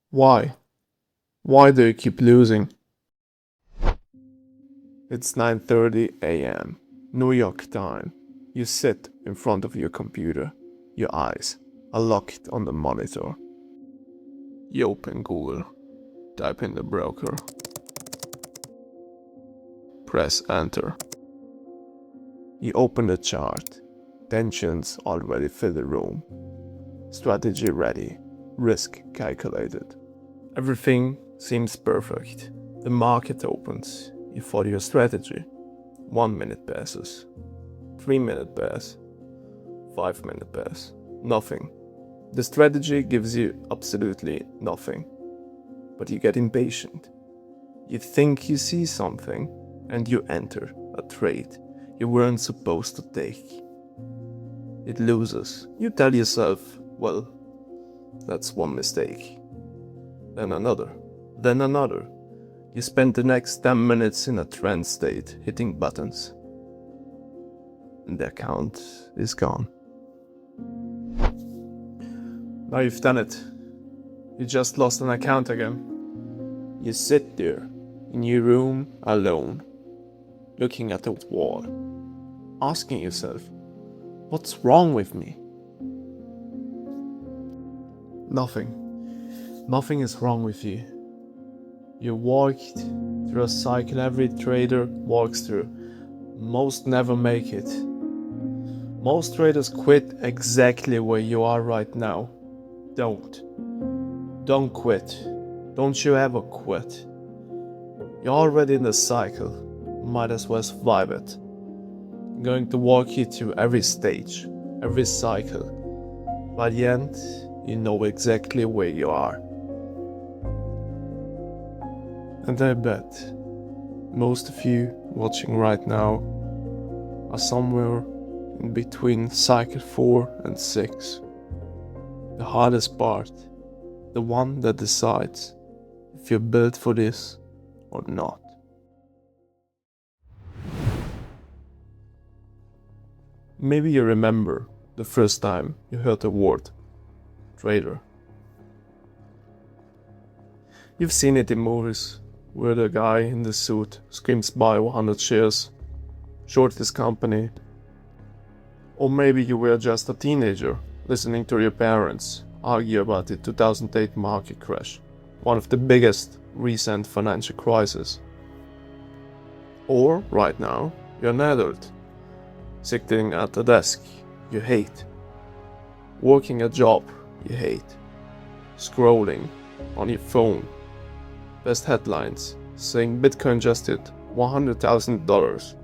Why? Why do you keep losing? It's 9:30 a.m. New York time. You sit in front of your computer. Your eyes are locked on the monitor. You open Google, type in the broker, press enter. You open the chart. Tensions already fill the room. Strategy ready. Risk calculated. Everything seems perfect. The market opens. You follow your strategy. 1 minute passes. 3 minutes pass. 5 minutes pass. Nothing. The strategy gives you absolutely nothing. But you get impatient. You think you see something and you enter a trade you weren't supposed to take. It loses. You tell yourself, well, that's one mistake. Then another. Then another. You spend the next 10 minutes in a trance state, hitting buttons. And the account is gone. Now you've done it. You just lost an account again. You sit there, in your room, alone, looking at the wall, asking yourself, what's wrong with me? Nothing. Nothing is wrong with you. You walked through a cycle every trader walks through. Most never make it. Most traders quit exactly where you are right now. Don't. Don't quit. Don't you ever quit. You're already in the cycle. Might as well survive it. I'm going to walk you through every stage, every cycle. By the end, you know exactly where you are. And I bet most of you watching right now are somewhere in between cycle 4 and 6. The hardest part, the one that decides if you're built for this or not. Maybe you remember the first time you heard the word trader. You've seen it in movies where the guy in the suit screams buy 100 shares, short his company. Or maybe you were just a teenager listening to your parents argue about the 2008 market crash, one of the biggest recent financial crises. Or right now, you're an adult, sitting at a desk you hate, working a job you hate, scrolling on your phone, best headlines saying Bitcoin just hit $100,000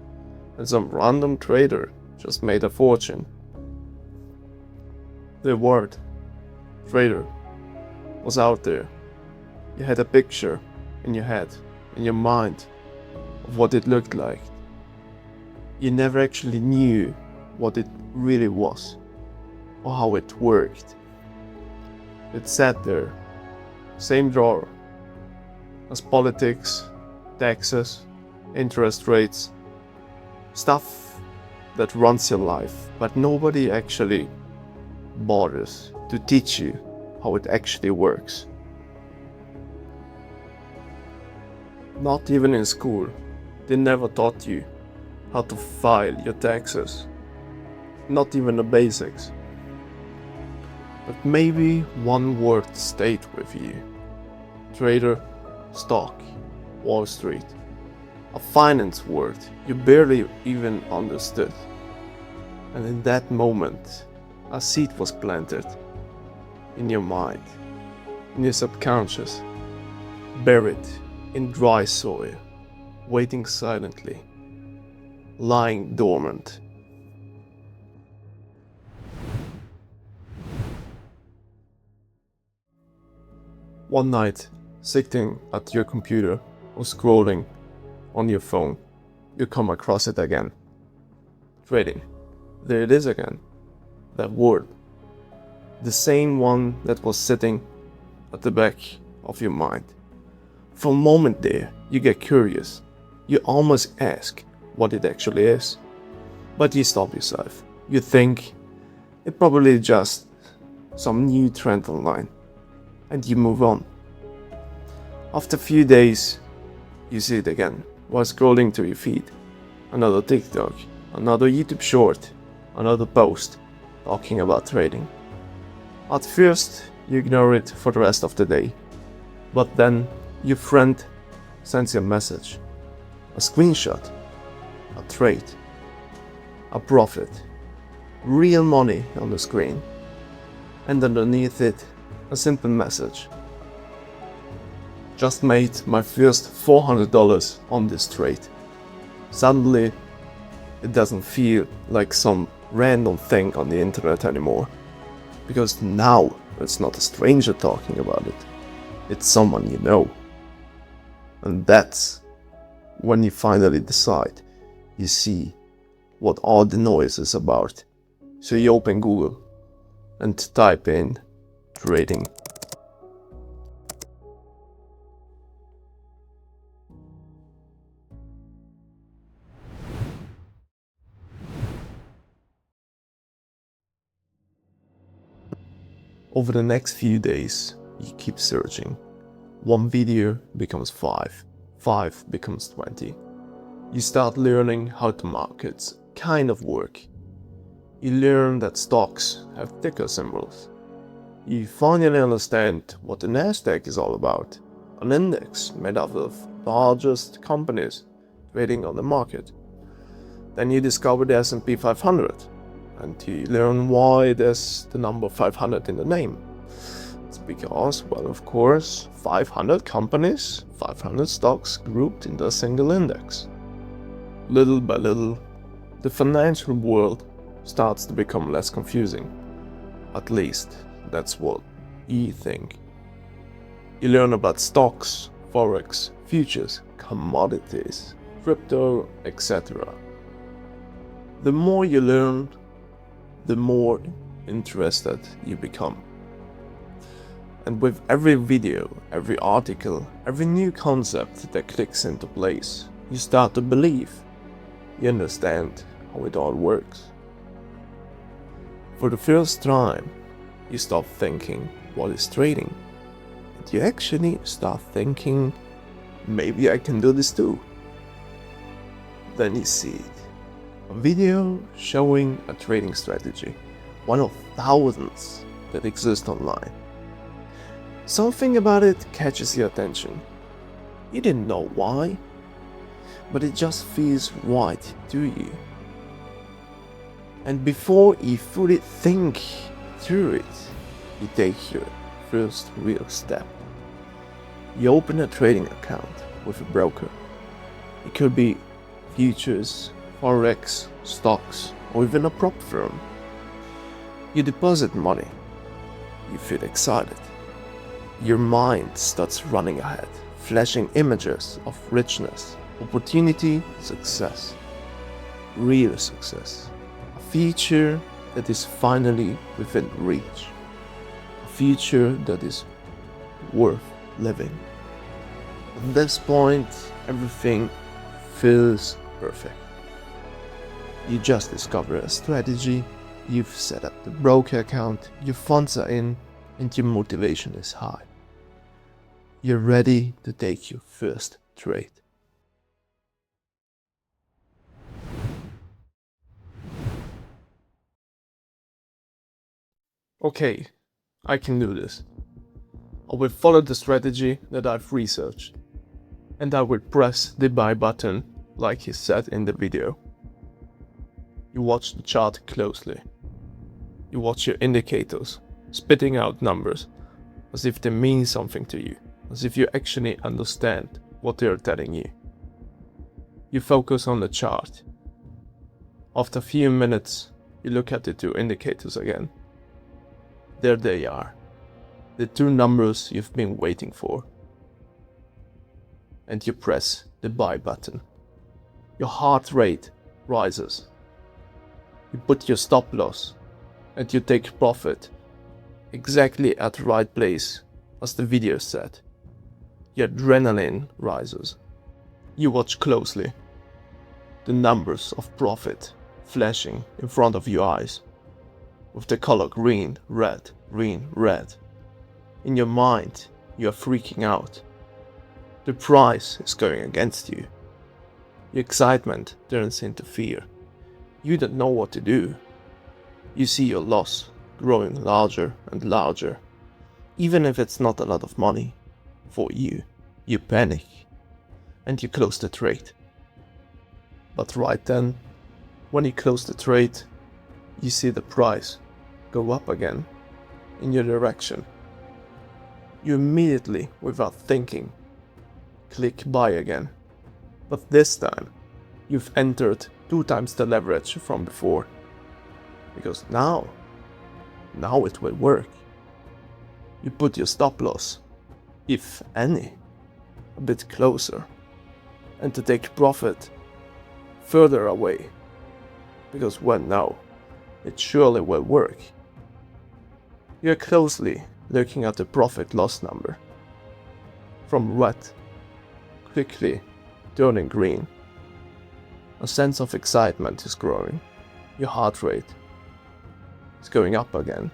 and some random trader just made a fortune. The word trader was out there. You had a picture in your head, in your mind, of what it looked like. You never actually knew what it really was or how it worked. It sat there, same drawer as politics, taxes, interest rates, stuff that runs your life, but nobody actually bothers to teach you how it actually works. Not even in school, they never taught you how to file your taxes, not even the basics. But maybe one word stayed with you: trader, stock, Wall Street. A finance word you barely even understood. And in that moment, a seed was planted in your mind, in your subconscious, buried in dry soil, waiting silently, lying dormant. One night, sitting at your computer or scrolling on your phone, you come across it again. Trading. There it is again. That word. The same one that was sitting at the back of your mind. For a moment there, you get curious. You almost ask what it actually is. But you stop yourself. You think it probably just some new trend online. And you move on. After a few days, you see it again while scrolling through your feed. Another TikTok, another YouTube short, another post talking about trading. At first, you ignore it for the rest of the day, but then your friend sends you a message, a screenshot, a trade, a profit, real money on the screen, and underneath it, a simple message. Just made my first $400 on this trade. Suddenly, it doesn't feel like some random thing on the internet anymore, because now it's not a stranger talking about it, it's someone you know. And that's when you finally decide, you see what all the noise is about. So you open Google and type in trading. Over the next few days, you keep searching. One video becomes 5, 5 becomes 20. You start learning how the markets kind of work. You learn that stocks have ticker symbols. You finally understand what the Nasdaq is all about, an index made up of the largest companies trading on the market. Then you discover the S&P 500. And you learn why there's the number 500 in the name. It's because, well, of course, 500 companies, 500 stocks grouped into a single index. Little by little, the financial world starts to become less confusing. At least, that's what you think. You learn about stocks, forex, futures, commodities, crypto, etc. The more you learn, the more interested you become. And with every video, every article, every new concept that clicks into place, you start to believe. You understand how it all works. For the first time, you stop thinking, what is trading? And you actually start thinking, maybe I can do this too. Then you see it. A video showing a trading strategy, one of thousands that exist online. Something about it catches your attention. You didn't know why, but it just feels right to you. And before you fully think through it, you take your first real step. You open a trading account with a broker. It could be futures, forex, stocks, or even a prop firm. You deposit money. You feel excited. Your mind starts running ahead, flashing images of richness, opportunity, success. Real success. A future that is finally within reach. A future that is worth living. At this point, everything feels perfect. You just discover a strategy, you've set up the broker account, your funds are in, and your motivation is high. You're ready to take your first trade. Okay, I can do this. I will follow the strategy that I've researched, and I will press the buy button like he said in the video. You watch the chart closely. You watch your indicators, spitting out numbers, as if they mean something to you, as if you actually understand what they are telling you. You focus on the chart. After a few minutes, you look at the two indicators again. There they are, the two numbers you've been waiting for. And you press the buy button. Your heart rate rises. You put your stop loss and you take profit exactly at the right place, as the video said. Your adrenaline rises. You watch closely. The numbers of profit flashing in front of your eyes, with the color green, red, green, red. In your mind, you are freaking out. The price is going against you. Your excitement turns into fear. You don't know what to do. You see your loss growing larger and larger. Even if it's not a lot of money for you, you panic and you close the trade. But right then, when you close the trade, you see the price go up again in your direction. You immediately, without thinking, click buy again. But this time, you've entered 2 times the leverage from before. Because now it will work. You put your stop loss, if any, a bit closer, and to take profit further away. Because when now, it surely will work. You're closely looking at the profit loss number. From red, quickly turning green. A sense of excitement is growing. Your heart rate is going up again.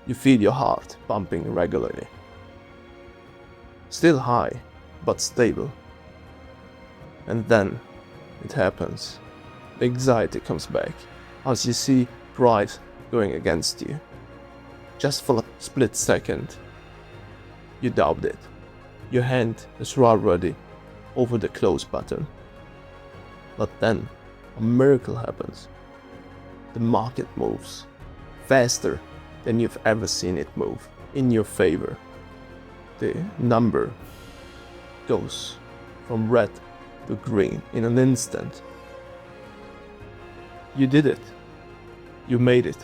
You feel your heart pumping regularly. Still high, but stable. And then it happens. The anxiety comes back as you see price going against you. Just for a split second, you doubt it. Your hand is already over the close button. But then a miracle happens. The market moves faster than you've ever seen it move in your favor. The number goes from red to green in an instant. You did it. You made it.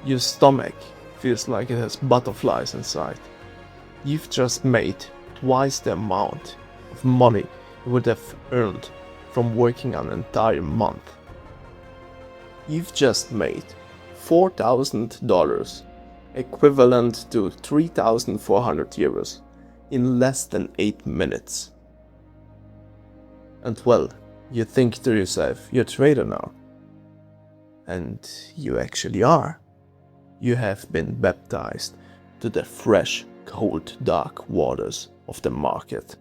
Your stomach feels like it has butterflies inside. You've just made twice the amount of money you would have earned from working an entire month. You've just made $4,000, equivalent to 3,400 euros, in less than 8 minutes. And well, you think to yourself, you're a trader now. And you actually are. You have been baptized to the fresh, cold, dark waters of the market.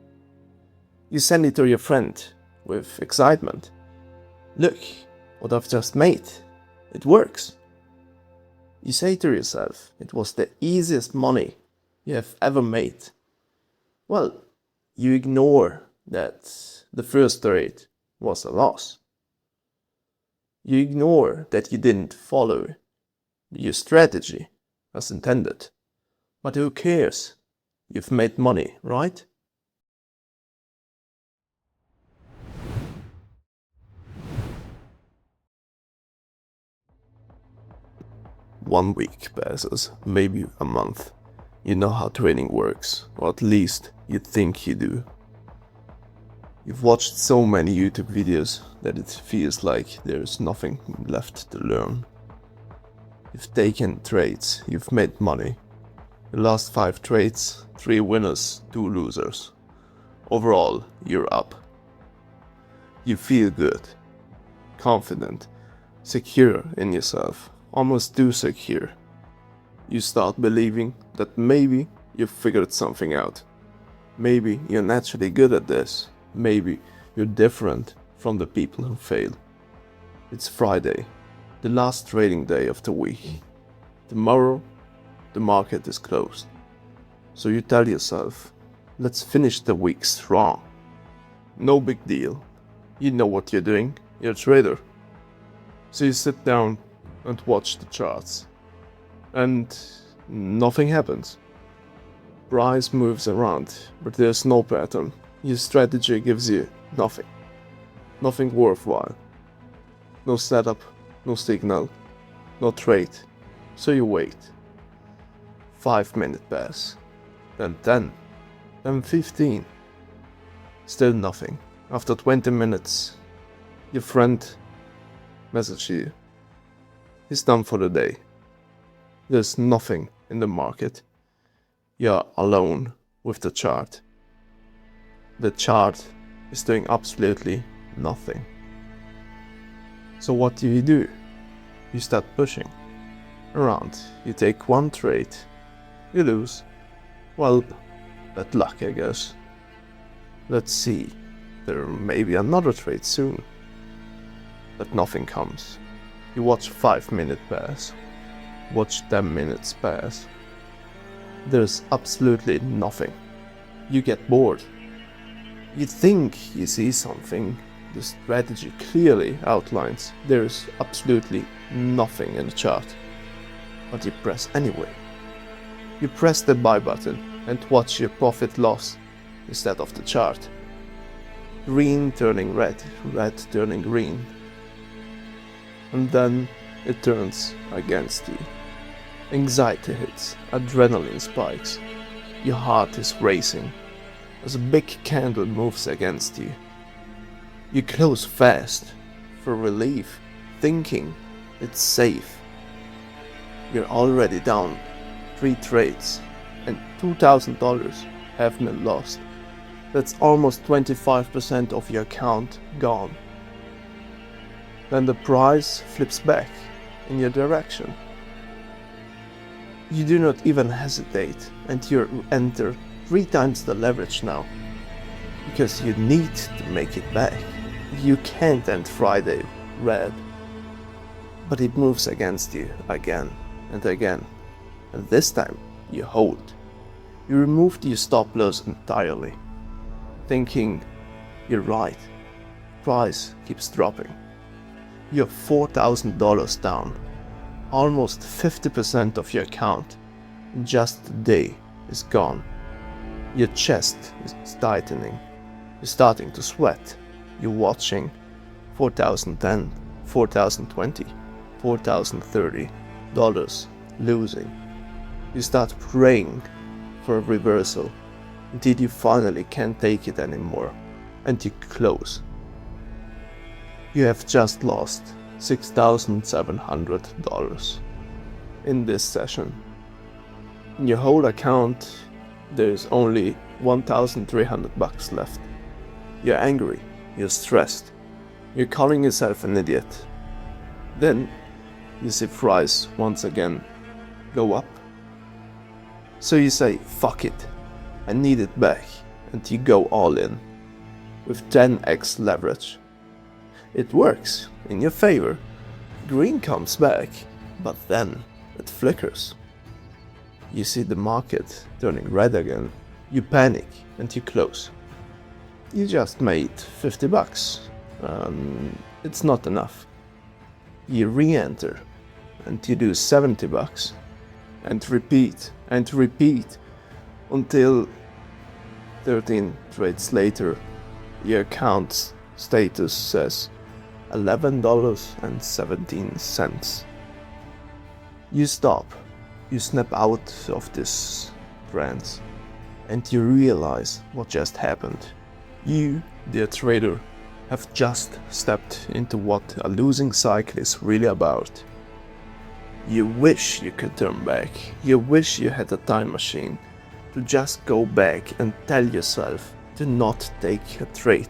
You send it to your friend with excitement. Look, what I've just made. It works. You say to yourself, it was the easiest money you have ever made. Well, you ignore that the first trade was a loss. You ignore that you didn't follow your strategy as intended. But who cares? You've made money, right? One week passes, maybe a month. You know how trading works, or at least you think you do. You've watched so many YouTube videos that it feels like there's nothing left to learn. You've taken trades, you've made money. The last 5 trades, 3 winners, 2 losers. Overall, you're up. You feel good, confident, secure in yourself, almost too secure. You start believing that maybe you've figured something out. Maybe you're naturally good at this. Maybe you're different from the people who fail. It's Friday, the last trading day of the week. Tomorrow, the market is closed. So you tell yourself, let's finish the week strong. No big deal. You know what you're doing. You're a trader. So you sit down and watch the charts. And nothing happens. Price moves around, but there's no pattern. Your strategy gives you nothing. Nothing worthwhile. No setup, no signal, no trade. So you wait. 5 minutes pass. Then 10. Then 15. Still nothing. After 20 minutes, your friend messages you. He's done for the day. There's nothing in the market. You're alone with the chart. The chart is doing absolutely nothing. So what do? You start pushing around. You take 1 trade. You lose. Well, bad luck, I guess. Let's see, there may be another trade soon. But nothing comes. You watch 5 minutes pass, watch 10 minutes pass. There's absolutely nothing. You get bored. You think you see something. The strategy clearly outlines there's absolutely nothing in the chart. But you press anyway. You press the buy button and watch your profit loss instead of the chart. Green turning red, red turning green. And then it turns against you. Anxiety hits, adrenaline spikes. Your heart is racing as a big candle moves against you. You close fast for relief, thinking it's safe. You're already down 3 trades and $2,000 have been lost. That's almost 25% of your account gone. Then the price flips back in your direction. You do not even hesitate and you enter 3 times the leverage now. Because you need to make it back. You can't end Friday red. But it moves against you again and again. And this time you hold. You removed your stop loss entirely. Thinking you're right. Price keeps dropping. You're $4,000 down. Almost 50% of your account in just a day is gone. Your chest is tightening. You're starting to sweat. You're watching $4,010, $4,020, $4,030 losing. You start praying for a reversal until you finally can't take it anymore and you close. You have just lost $6,700 in this session. In your whole account, there's only $1,300 left. You're angry, you're stressed, you're calling yourself an idiot. Then you see price once again go up. So you say, fuck it, I need it back, and you go all in with 10x leverage. It works in your favor. Green comes back, but then it flickers. You see the market turning red again. You panic and you close. You just made $50. It's not enough. You re-enter and you do $70 and repeat until 13 trades later your account status says $11.17. You stop, you snap out of this trance, and you realize what just happened. You, dear trader, have just stepped into what a losing cycle is really about. You wish you could turn back, you wish you had a time machine to just go back and tell yourself to not take a trade,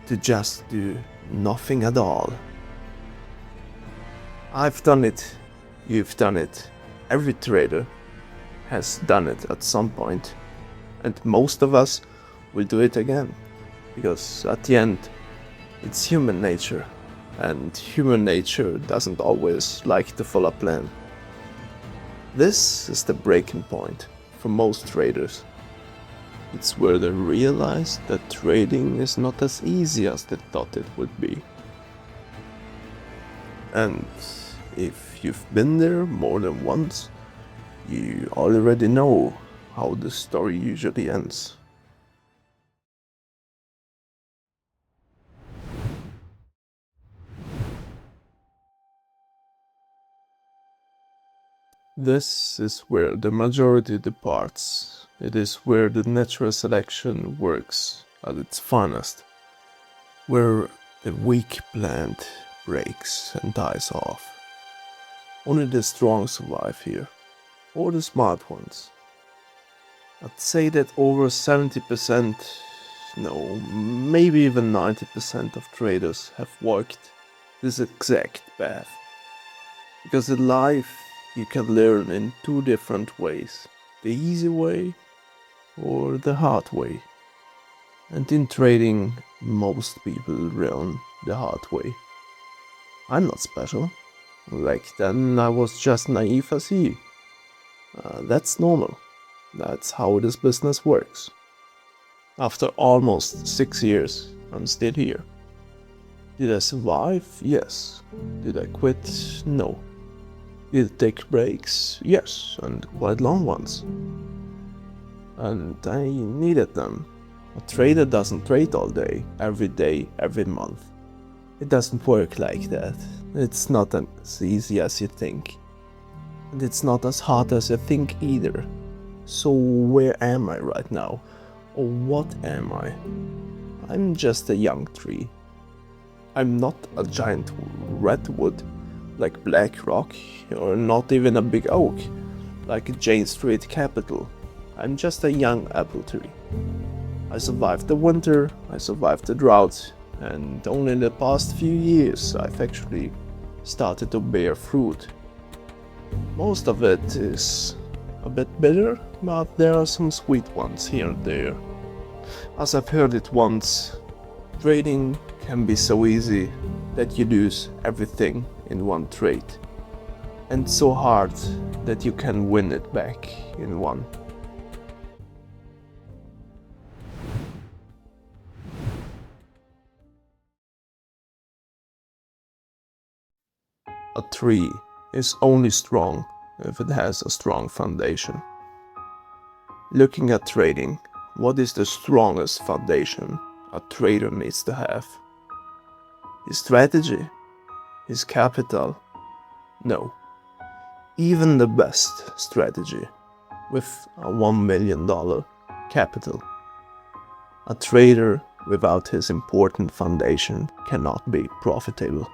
to just do nothing at all. I've done it, you've done it, every trader has done it at some point, and most of us will do it again, because at the end it's human nature, and human nature doesn't always like to follow a plan. This is the breaking point for most traders. It's where they realize that trading is not as easy as they thought it would be. And if you've been there more than once, you already know how the story usually ends. This is where the majority departs. It is where the natural selection works at its finest. Where the weak plant breaks and dies off. Only the strong survive here, or the smart ones. I'd say that over 70%, no, maybe even 90% of traders have walked this exact path. Because in life, you can learn in 2 different ways. The easy way or the hard way. And in trading, most people learn the hard way. I'm not special. Back then I was just naive as you. That's normal. That's how this business works. After almost 6 years, I'm still here. Did I survive? Yes. Did I quit? No. Did I take breaks? Yes, and quite long ones. And I needed them. A trader doesn't trade all day, every month. It doesn't work like that. It's not as easy as you think. And it's not as hard as you think either. So where am I right now? Or what am I? I'm just a young tree. I'm not a giant redwood like BlackRock, or not even a big oak like Jane Street Capital. I'm just a young apple tree. I survived the winter, I survived the drought, and only in the past few years I've actually started to bear fruit. Most of it is a bit bitter, but there are some sweet ones here and there. As I've heard it once, trading can be so easy that you lose everything in one trade, and so hard that you can win it back in one. A tree is only strong if it has a strong foundation. Looking at trading, what is the strongest foundation a trader needs to have? His strategy? His capital? No. Even the best strategy with a $1 million capital. A trader without his important foundation cannot be profitable.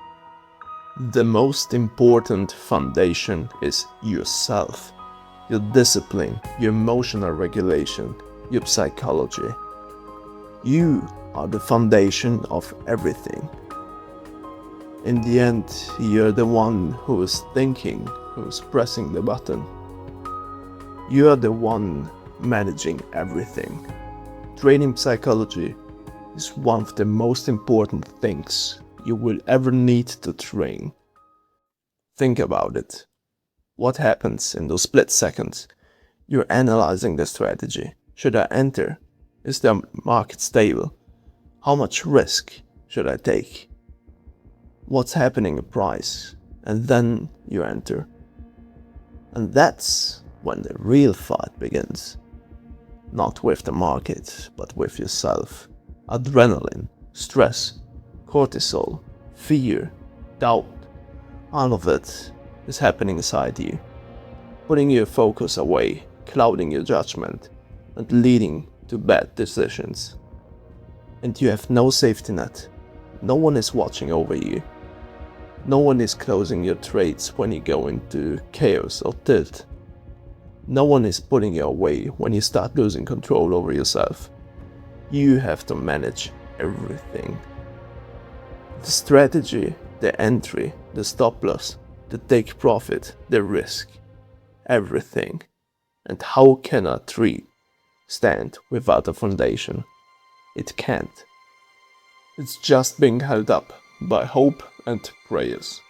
The most important foundation is yourself, your discipline, your emotional regulation, your psychology. You are the foundation of everything. In the end, you're the one who is thinking, who is pressing the button. You are the one managing everything. Trading psychology is one of the most important things you will ever need to train. Think about it. What happens in those split seconds? You're analyzing the strategy. Should I enter? Is the market stable? How much risk should I take? What's happening in price? And then you enter. And that's when the real fight begins. Not with the market, but with yourself. Adrenaline, stress, cortisol, fear, doubt, all of it is happening inside you, putting your focus away, clouding your judgment, and leading to bad decisions. And you have no safety net. No one is watching over you. No one is closing your trades when you go into chaos or tilt. No one is putting you away when you start losing control over yourself. You have to manage everything. The strategy, the entry, the stop loss, the take profit, the risk, everything. And how can a tree stand without a foundation? It can't. It's just being held up by hope and prayers.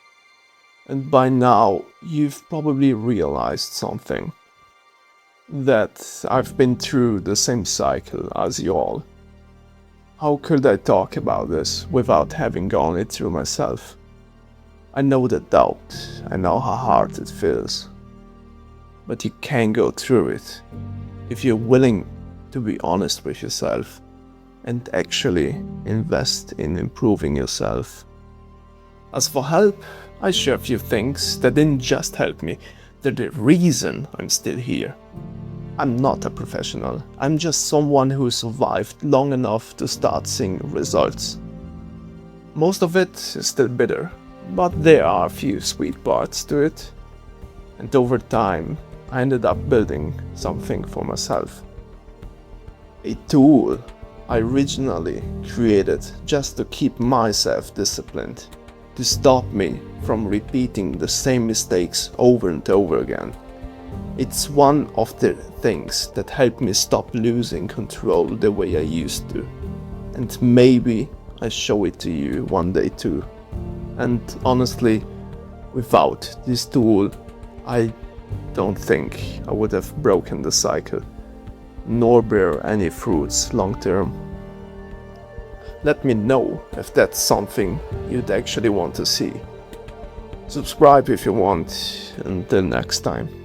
And by now, you've probably realized something. That I've been through the same cycle as you all. How could I talk about this without having gone it through myself? I know the doubt, I know how hard it feels. But you can go through it if you're willing to be honest with yourself and actually invest in improving yourself. As for help, I share a few things that didn't just help me, they're the reason I'm still here. I'm not a professional, I'm just someone who survived long enough to start seeing results. Most of it is still bitter, but there are a few sweet parts to it. And over time, I ended up building something for myself. A tool I originally created just to keep myself disciplined, to stop me from repeating the same mistakes over and over again. It's one of the things that helped me stop losing control the way I used to. and maybe I show it to you one day too. And honestly, without this tool, I don't think I would have broken the cycle, nor bear any fruits long term. Let me know if that's something you'd actually want to see. Subscribe if you want. Until next time.